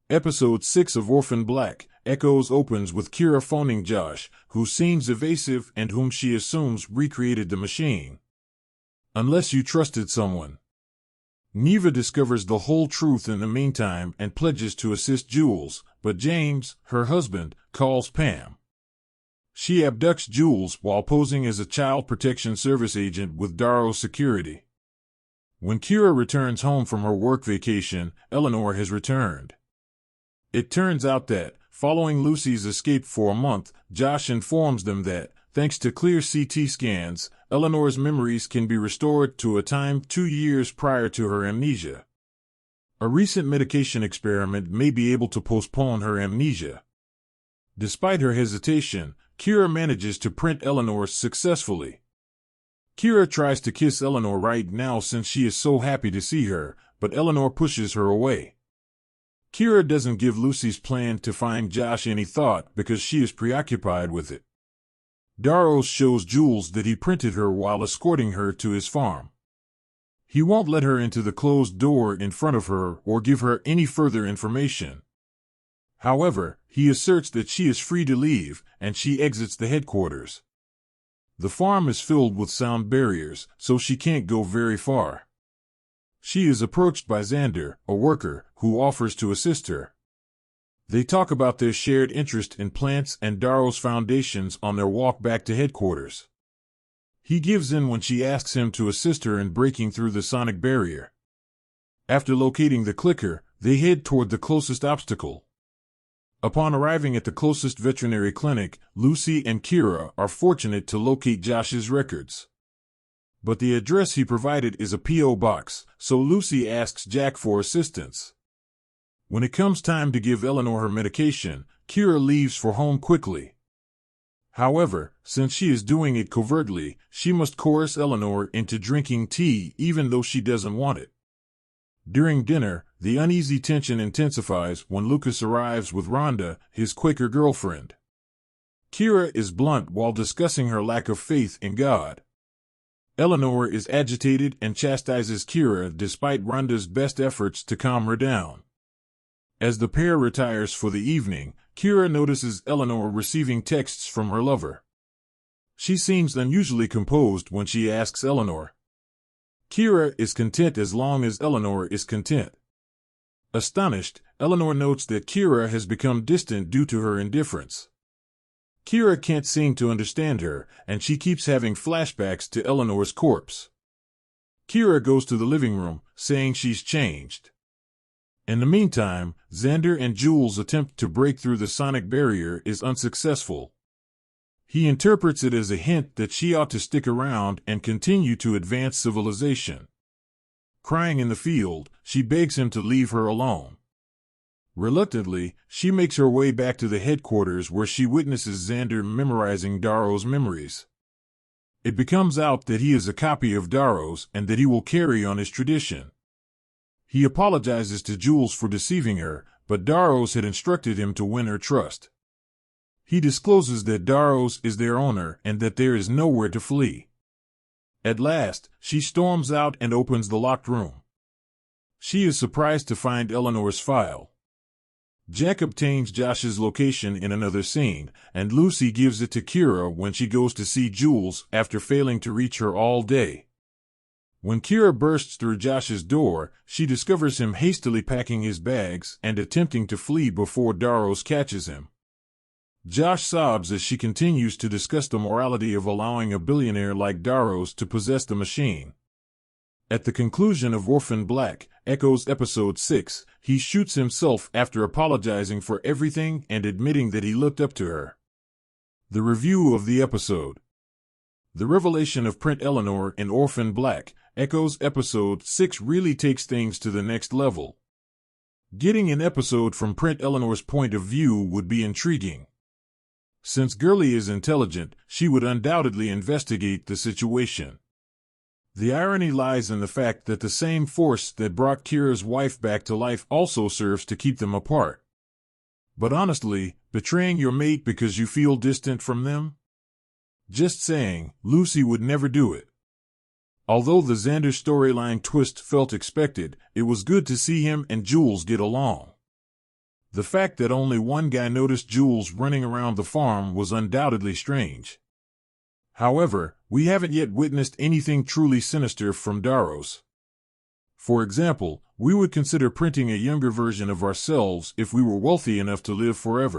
Episode 6 of Orphan Black, Echoes opens with Kira phoning Josh, who seems evasive and whom she assumes recreated the machine. Unless you trusted someone. Neva discovers the whole truth in the meantime and pledges to assist Jules, but James, her husband, calls Pam. She abducts Jules while posing as a Child Protection Service agent with Darrow's security. When Kira returns home from her work vacation, Eleanor has returned. It turns out that, following Lucy's escape for a month, Josh informs them that, thanks to clear CT scans, Eleanor's memories can be restored to a time 2 years prior to her amnesia. A recent medication experiment may be able to postpone her amnesia. Despite her hesitation, Kira manages to print Eleanor successfully. Kira tries to kiss Eleanor right now since she is so happy to see her, but Eleanor pushes her away. Kira doesn't give Lucy's plan to find Josh any thought because she is preoccupied with it. Darrow shows Jules that he printed her while escorting her to his farm. He won't let her into the closed door in front of her or give her any further information. However, he asserts that she is free to leave, and she exits the headquarters. The farm is filled with sound barriers, so she can't go very far. She is approached by Xander, a worker, who offers to assist her. They talk about their shared interest in plants and Darrow's foundations on their walk back to headquarters. He gives in when she asks him to assist her in breaking through the sonic barrier. After locating the clicker, they head toward the closest obstacle. Upon arriving at the closest veterinary clinic, Lucy and Kira are fortunate to locate Josh's records. But the address he provided is a P.O. box, so Lucy asks Jack for assistance. When it comes time to give Eleanor her medication, Kira leaves for home quickly. However, since she is doing it covertly, she must coerce Eleanor into drinking tea even though she doesn't want it. During dinner, the uneasy tension intensifies when Lucas arrives with Rhonda, his Quaker girlfriend. Kira is blunt while discussing her lack of faith in God. Eleanor is agitated and chastises Kira despite Rhonda's best efforts to calm her down. As the pair retires for the evening, Kira notices Eleanor receiving texts from her lover. She seems unusually composed when she asks Eleanor. Kira is content as long as Eleanor is content. Astonished, Eleanor notes that Kira has become distant due to her indifference. Kira can't seem to understand her, and she keeps having flashbacks to Eleanor's corpse. Kira goes to the living room, saying she's changed. In the meantime, Xander and Jules' attempt to break through the sonic barrier is unsuccessful. He interprets it as a hint that she ought to stick around and continue to advance civilization. Crying in the field, she begs him to leave her alone. Reluctantly, she makes her way back to the headquarters where she witnesses Xander memorizing Darrow's memories. It becomes out that he is a copy of Darrow's and that he will carry on his tradition. He apologizes to Jules for deceiving her, but Darrow's had instructed him to win her trust. He discloses that Darrow's is their owner and that there is nowhere to flee. At last, she storms out and opens the locked room. She is surprised to find Eleanor's file. Jack obtains Josh's location in another scene, and Lucy gives it to Kira when she goes to see Jules after failing to reach her all day. When Kira bursts through Josh's door, she discovers him hastily packing his bags and attempting to flee before Darrow's catches him. Josh sobs as she continues to discuss the morality of allowing a billionaire like Darrow's to possess the machine. At the conclusion of Orphan Black, Echoes Episode 6, he shoots himself after apologizing for everything and admitting that he looked up to her. The review of the episode. The revelation of Print Eleanor in Orphan Black, Echoes Episode 6 really takes things to the next level. Getting an episode from Print Eleanor's point of view would be intriguing. Since Gurley is intelligent, she would undoubtedly investigate the situation. The irony lies in the fact that the same force that brought Kira's wife back to life also serves to keep them apart. But honestly, betraying your mate because you feel distant from them? Just saying, Lucy would never do it. Although the Xander storyline twist felt expected, it was good to see him and Jules get along. The fact that only one guy noticed Jules running around the farm was undoubtedly strange. However, we haven't yet witnessed anything truly sinister from Daros. For example, we would consider printing a younger version of ourselves if we were wealthy enough to live forever.